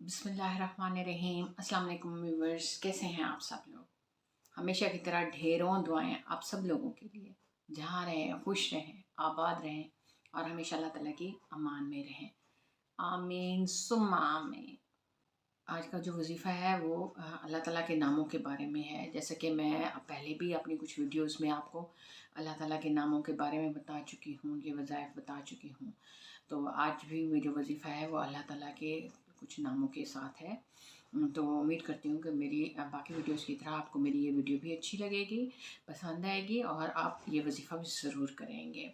बिस्मिल्लाहिर्रहमानिर्रहीम। अस्सलाम वालेकुम व्यूअर्स, कैसे हैं आप सब लोग। हमेशा की तरह ढेरों दुआएं आप सब लोगों के लिए। जहाँ रहें खुश रहें, आबाद रहें और हमेशा अल्लाह ताला की अमान में रहें। आमीन सुम्मा आमीन। आज का जो वजीफ़ा है वो अल्लाह ताला के नामों के बारे में है। जैसे कि मैं पहले भी अपनी कुछ वीडियोस में आपको अल्लाह ताला के नामों के बारे में बता चुकी हूँ, ये वज़ाइफ बता चुकी हूँ। तो आज भी जो वजीफ़ा है वो अल्लाह ताला के कुछ नामों के साथ है। तो उम्मीद करती हूँ कि मेरी बाकी वीडियोस की तरह आपको मेरी ये वीडियो भी अच्छी लगेगी, पसंद आएगी और आप ये वजीफ़ा भी ज़रूर करेंगे।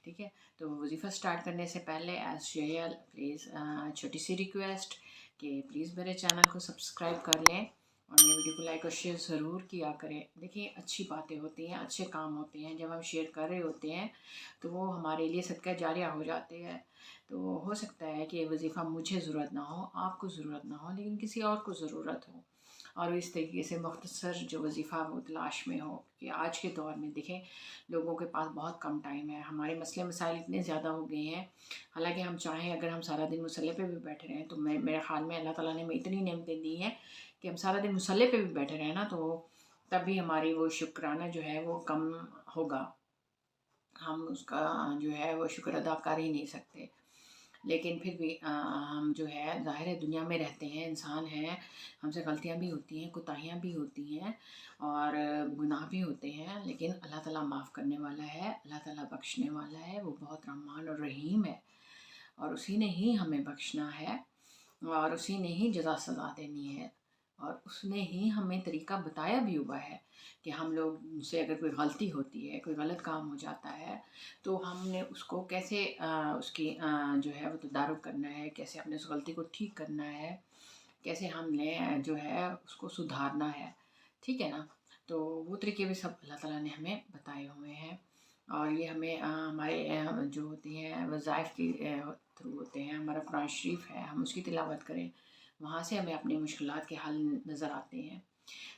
ठीक है, तो वजीफ़ा स्टार्ट करने से पहले एज़ यूजुअल प्लीज़ छोटी सी रिक्वेस्ट कि प्लीज़ मेरे चैनल को सब्सक्राइब कर लें और मेरी वीडियो को लाइक और शेयर ज़रूर किया करें। देखिए, अच्छी बातें होती हैं, अच्छे काम होते हैं, जब हम शेयर कर रहे होते हैं तो वो हमारे लिए सदका जारिया हो जाते हैं। तो हो सकता है कि वजीफ़ा मुझे ज़रूरत ना हो, आपको ज़रूरत ना हो, लेकिन किसी और को ज़रूरत हो और इस तरीके से मुख्तसर जो वजीफ़ा वो तलाश में हो कि आज के दौर में देखें लोगों के पास बहुत कम टाइम है। हमारे मसले मसाइल इतने ज़्यादा हो गए हैं, हालांकि हम चाहें अगर हम सारा दिन मुसल्ले पे भी बैठे रहें तो मेरे ख़्याल में अल्लाह ताला ने हमें इतनी नेमतें दी हैं कि हम सारा दिन मुसल्ले पे भी बैठे रहें ना तो तब भी हमारी वो शुक्राना जो है वो कम होगा। हम उसका जो है वो शुक्र अदा कर ही नहीं सकते। लेकिन फिर भी हम जो है ज़ाहिर है दुनिया में रहते हैं, इंसान हैं, हमसे गलतियाँ भी होती हैं, कोताहियाँ भी होती हैं और गुनाह भी होते हैं, लेकिन अल्लाह ताला माफ़ करने वाला है, अल्लाह ताला बख्शने वाला है, वो बहुत रहमान और रहीम है और उसी ने ही हमें बख्शना है और उसी ने ही जज़ा सज़ा देनी है और उसने ही हमें तरीका बताया भी हुआ है कि हम लोग से अगर कोई गलती होती है, कोई गलत काम हो जाता है तो हमने उसको कैसे उसकी जो है वो तदारुक करना है, कैसे अपने उस गलती को ठीक करना है, कैसे हमने जो है उसको सुधारना है। ठीक है ना? तो वो तरीके भी सब अल्लाह ताला ने हमें बताए हुए हैं और ये हमें हमारे जो होती हैं वज़ाइफ की थ्रू होते हैं। हमारा कुरान शरीफ है, हम उसकी तिलावत करें, वहाँ से हमें अपनी मुश्किलात के हल नज़र आते हैं।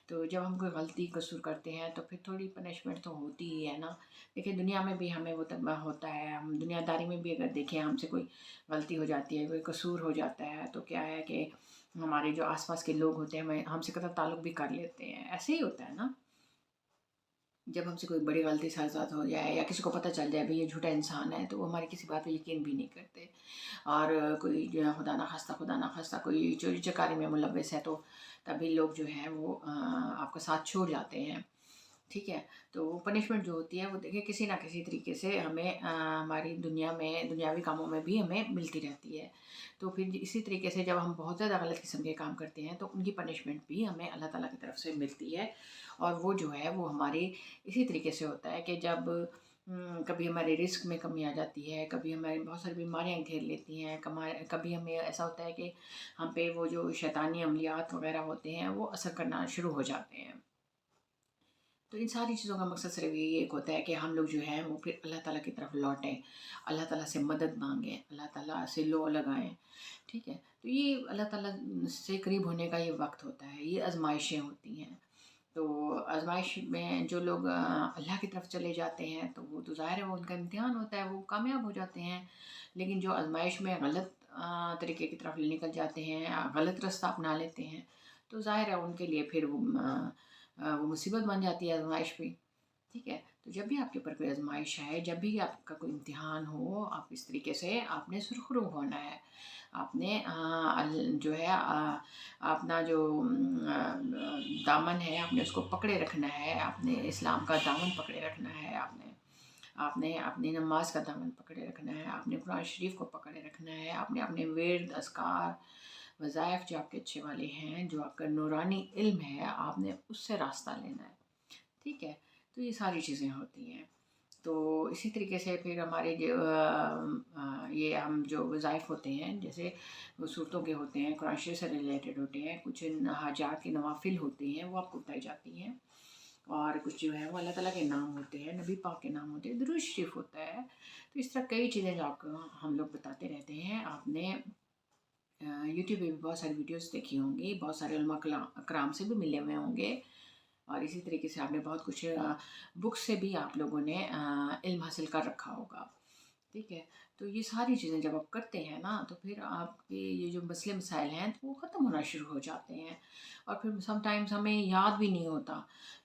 तो जब हम कोई गलती कसूर करते हैं तो फिर थोड़ी पनिशमेंट तो होती ही है ना। देखिए, दुनिया में भी हमें वो तब होता है, हम दुनियादारी में भी अगर देखें हमसे कोई गलती हो जाती है, कोई कसूर हो जाता है तो क्या है कि हमारे जो आसपास के लोग होते हैं हमें हमसे कतई ताल्लुक़ भी कर लेते हैं। ऐसे ही होता है ना, जब हमसे कोई बड़ी गलती साथ हो जाए या किसी को पता चल जाए भाई ये झूठा इंसान है तो वो हमारी किसी बात पे यकीन भी नहीं करते। और कोई जो है खुदा ना खास्ता कोई चोरी चकारी में मुलव्वस है तो तभी लोग जो हैं वो आपका साथ छोड़ जाते हैं। ठीक है, तो वो पनिशमेंट जो होती है वो देखिए किसी ना किसी तरीके से हमें हमारी दुनिया में दुनियावी कामों में भी हमें मिलती रहती है। तो फिर इसी तरीके से जब हम बहुत ज़्यादा गलत किस्म के काम करते हैं तो उनकी पनिशमेंट भी हमें अल्लाह ताला की तरफ से मिलती है और वो जो है वो हमारी इसी तरीके से होता है कि जब कभी हमारे रिस्क में कमी आ जाती है, कभी हमारी बहुत सारी बीमारियां घेर लेती हैं, कभी हमें ऐसा होता है कि हम पे वो जो शैतानी अमलियात वगैरह होते हैं वो असर करना शुरू हो जाते हैं। तो इन सारी चीज़ों का मकसद सिर्फ यही एक होता है कि हम लोग जो है वो फिर अल्लाह ताला की तरफ लौटें, अल्लाह ताला से मदद मांगें, अल्लाह ताला से लो लगाएं। ठीक है, तो ये अल्लाह ताला से करीब होने का ये वक्त होता है, ये आजमाइशें होती हैं। तो आजमाइश में जो लोग अल्लाह की तरफ चले जाते हैं तो वो तो ज़ाहिर है वो उनका इम्तिहान होता है, वो कामयाब हो जाते हैं। लेकिन जो आजमाइश में गलत तरीके की तरफ निकल जाते हैं, गलत रास्ता अपना लेते हैं, तो ज़ाहिर है उनके लिए फिर वो मुसीबत बन जाती है आजमाइश भी। ठीक है, तो जब भी आपके ऊपर कोई आजमाइश आए, जब भी आपका कोई इम्तिहान हो, आप इस तरीके से आपने सुरखरू होना है। आपने जो है अपना जो दामन है आपने उसको पकड़े रखना है, आपने इस्लाम का दामन पकड़े रखना है, आपने आपने अपनी नमाज का दामन पकड़े रखना है, आपने कुरान शरीफ को पकड़े रखना है, आपने अपने विर्द अस्कार वज़ाइफ जो आपके अच्छे वाले हैं, जो आपका नूरानी इल्म है, आपने उससे रास्ता लेना है। ठीक है, तो ये सारी चीज़ें होती हैं। तो इसी तरीके से फिर हमारे जो ये हम जो वज़ाइफ होते हैं जैसे वो सूरतों के होते हैं, कुरान शरीफ से रिलेटेड होते हैं, कुछ हाजात के नवाफिल होते हैं वो आपको बताई जाती हैं और कुछ जो है वो अल्लाह ताला के नाम होते हैं, नबी पाक के नाम होते हैं, दुरूद शरीफ होता है। तो इस तरह कई चीज़ें जो आपको हम लोग बताते रहते हैं। आपने यूट्यूब पे भी बहुत सारी वीडियोस देखी होंगी, बहुत सारे उलमा कराम से भी मिले हुए होंगे और इसी तरीके से आपने बहुत कुछ बुक से भी आप लोगों ने इल्म हासिल कर रखा होगा। ٹھیک ہے، تو یہ ساری چیزیں جب آپ کرتے ہیں نا تو پھر آپ کے یہ جو مسئلے مسائل ہیں تو وہ ختم ہونا شروع ہو جاتے ہیں، اور پھر سم ٹائمز ہمیں یاد بھی نہیں ہوتا،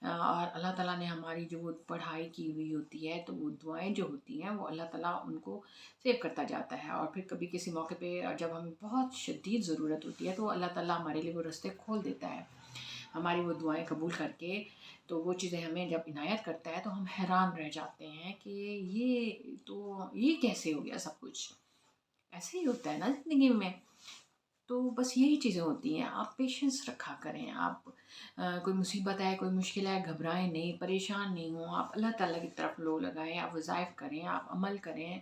اور اللہ تعالیٰ نے ہماری جو وہ پڑھائی کی ہوئی ہوتی ہے تو وہ دعائیں جو ہوتی ہیں وہ اللہ تعالیٰ ان کو سیو کرتا جاتا ہے، اور پھر کبھی کسی موقع پہ جب ہمیں بہت شدید ضرورت ہوتی ہے تو اللہ تعالیٰ ہمارے لیے وہ رستے کھول دیتا ہے، ہماری وہ دعائیں قبول کر کے، تو وہ چیزیں ہمیں جب عنایت کرتا ہے تو ہم حیران رہ جاتے ہیں کہ یہ کیسے ہو گیا، سب کچھ ایسے ہی ہوتا ہے نا زندگی میں۔ تو بس یہی چیزیں ہوتی ہیں، آپ پیشنس رکھا کریں، آپ کوئی مصیبت ہے، کوئی مشکل ہے، گھبرائیں نہیں، پریشان نہیں ہوں، آپ اللہ تعالیٰ کی طرف لو لگائیں، آپ وظائف کریں، آپ عمل کریں،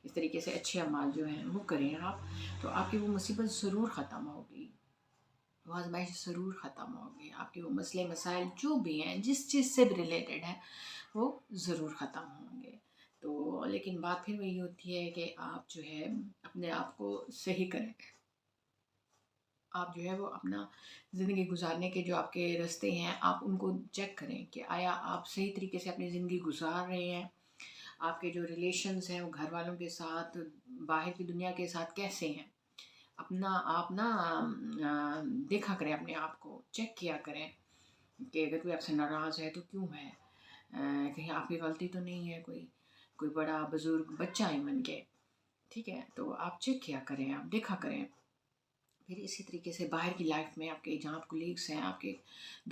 اس طریقے سے اچھے اعمال جو ہیں وہ کریں آپ، تو آپ کی وہ مصیبت ضرور ختم ہوگی، وہ آزمائش ضرور ختم ہوگی، آپ کے وہ مسئلے مسائل جو بھی ہیں جس چیز سے بھی ریلیٹڈ ہیں وہ ضرور ختم ہوں گے۔ تو لیکن بات پھر وہی ہوتی ہے کہ آپ جو ہے اپنے آپ کو صحیح کریں، آپ جو ہے وہ اپنا زندگی گزارنے کے جو آپ کے راستے ہیں آپ ان کو چیک کریں کہ آیا آپ صحیح طریقے سے اپنی زندگی گزار رہے ہیں، آپ کے جو ریلیشنز ہیں وہ گھر والوں کے ساتھ، باہر کی دنیا کے ساتھ کیسے ہیں، اپنا آپ نا دیکھا کریں، اپنے آپ کو چیک کیا کریں کہ اگر کوئی آپ سے ناراض ہے تو کیوں ہے، کہیں آپ کی غلطی تو نہیں ہے، کوئی بڑا بزرگ بچہ ہی بن کے، ٹھیک ہے، تو آپ چیک کیا کریں، آپ دیکھا کریں۔ پھر اسی طریقے سے باہر کی لائف میں آپ کے جہاں آپ کولیگس ہیں، آپ کے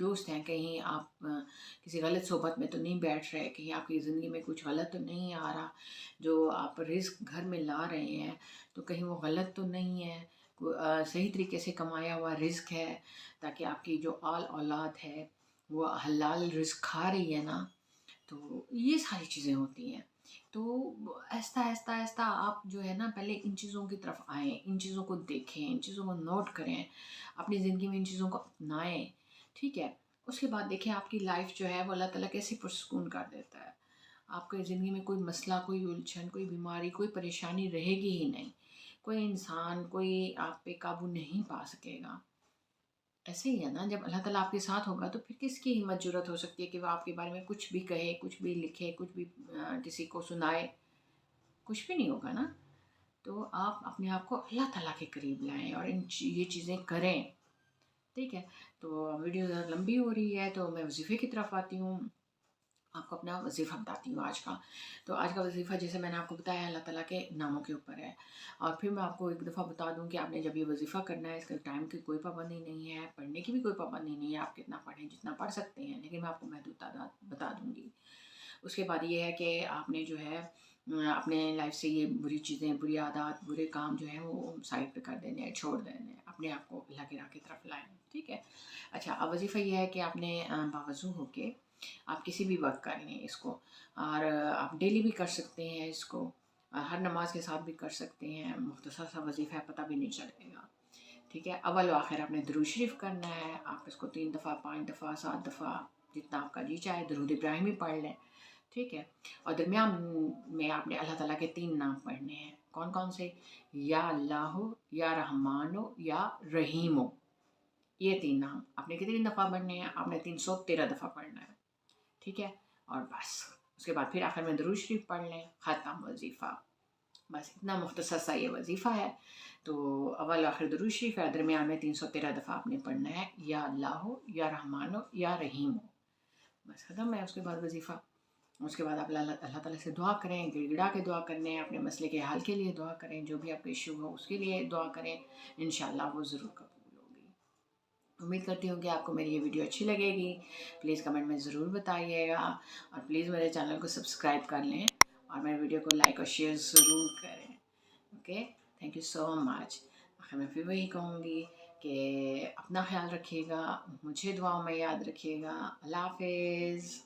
دوست ہیں، کہیں آپ کسی غلط صحبت میں تو نہیں بیٹھ رہے، کہیں آپ کی زندگی میں کچھ غلط تو نہیں آ رہا، جو آپ رزق گھر میں لا رہے ہیں تو کہیں وہ غلط تو نہیں ہے، صحیح طریقے سے کمایا ہوا رزق ہے، تاکہ آپ کی جو اولاد ہے وہ حلال رزق کھا رہی ہے نا، تو یہ ساری چیزیں ہوتی ہیں۔ تو آہستہ آہستہ آہستہ آپ جو ہے نا پہلے ان چیزوں کی طرف آئیں، ان چیزوں کو دیکھیں، ان چیزوں کو نوٹ کریں، اپنی زندگی میں ان چیزوں کو اپنائیں، ٹھیک ہے، اس کے بعد دیکھیں آپ کی لائف جو ہے وہ اللہ تعالیٰ کیسے پرسکون کر دیتا ہے، آپ کی زندگی میں کوئی مسئلہ، کوئی الجھن، کوئی بیماری، کوئی پریشانی رہے گی ہی نہیں، کوئی انسان، کوئی آپ پہ قابو نہیں پا سکے گا۔ ایسے ہی ہے نا، جب اللہ تعالیٰ آپ کے ساتھ ہوگا تو پھر کس کی ہمت جرت ہو سکتی ہے کہ وہ آپ کے بارے میں کچھ بھی کہے، کچھ بھی لکھے، کچھ بھی کسی کو سنائے، کچھ بھی نہیں ہوگا نا۔ تو آپ اپنے آپ کو اللہ تعالیٰ کے قریب لائیں اور یہ چیزیں کریں، ٹھیک ہے۔ تو ویڈیو ذرا لمبی ہو رہی ہے تو میں وظیفے کی طرف آتی ہوں، آپ کو اپنا وظیفہ بتاتی ہوں آج کا۔ تو آج کا وظیفہ جیسے میں نے آپ کو بتایا اللہ تعالیٰ کے ناموں کے اوپر ہے، اور پھر میں آپ کو ایک دفعہ بتا دوں کہ آپ نے جب یہ وظیفہ کرنا ہے، اس کا ٹائم کی کوئی پابندی نہیں ہے، پڑھنے کی بھی کوئی پابندی نہیں ہے، آپ کتنا پڑھیں، جتنا پڑھ سکتے ہیں، لیکن میں آپ کو محدود تعداد بتا دوں گی۔ اس کے بعد یہ ہے کہ آپ نے جو ہے اپنے لائف سے یہ بری چیزیں، بری عادات، برے کام جو ہیں وہ سائڈ پہ کر دینے ہیں، چھوڑ دینے ہیں، اپنے آپ کو اللہ کی راہ کی طرف لائیں، ٹھیک ہے۔ اچھا، اب وظیفہ یہ ہے کہ آپ نے باوضو ہو کے آپ کسی بھی وقت کر لیں اس کو، اور آپ ڈیلی بھی کر سکتے ہیں اس کو، ہر نماز کے ساتھ بھی کر سکتے ہیں، مختصر سا وظیفہ ہے، پتہ بھی نہیں چلے گا، ٹھیک ہے۔ اول و آخر آپ نے درود شریف کرنا ہے، آپ اس کو 3 دفعہ، 5 دفعہ، 7 دفعہ، جتنا آپ کا جی چاہے درود ابراہیمی پڑھ لیں، ٹھیک ہے۔ اور درمیان میں آپ نے اللہ تعالیٰ کے 3 نام پڑھنے ہیں، کون کون سے؟ یا اللہ، یا رحمان، یا رحیم، یہ 3 نام آپ نے کتنی دفعہ پڑھنے ہیں؟ آپ نے 313 دفعہ پڑھنا ہے، ٹھیک ہے۔ اور بس اس کے بعد پھر آخر میں درود شریف پڑھ لیں، ختم وظیفہ، بس اتنا مختصر سا یہ وظیفہ ہے۔ تو اول آخر درود شریف ہے، درمیان میں 313 دفعہ آپ نے پڑھنا ہے، یا اللہ، یا رحمان، یا رحیم، بس ختم ہے اس کے بعد وظیفہ۔ اس کے بعد آپ اللہ تعالیٰ سے دعا کریں، گڑ گڑا کے دعا کرنے ہیں، اپنے مسئلے کے حل کے لیے دعا کریں، جو بھی آپ کا ایشو ہو اس کے لیے دعا کریں، انشاءاللہ وہ ضرور قبول ہوگی۔ امید کرتی ہوں کہ آپ کو میری یہ ویڈیو اچھی لگے گی، پلیز کمنٹ میں ضرور بتائیے گا، اور پلیز میرے چینل کو سبسکرائب کر لیں، اور میرے ویڈیو کو لائک اور شیئر ضرور کریں، اوکے، تھینک یو سو مچ۔ آخر میں پھر وہی کہوں گی کہ اپنا خیال رکھیے گا، مجھے دعاؤں میں یاد رکھیے گا، اللہ حافظ۔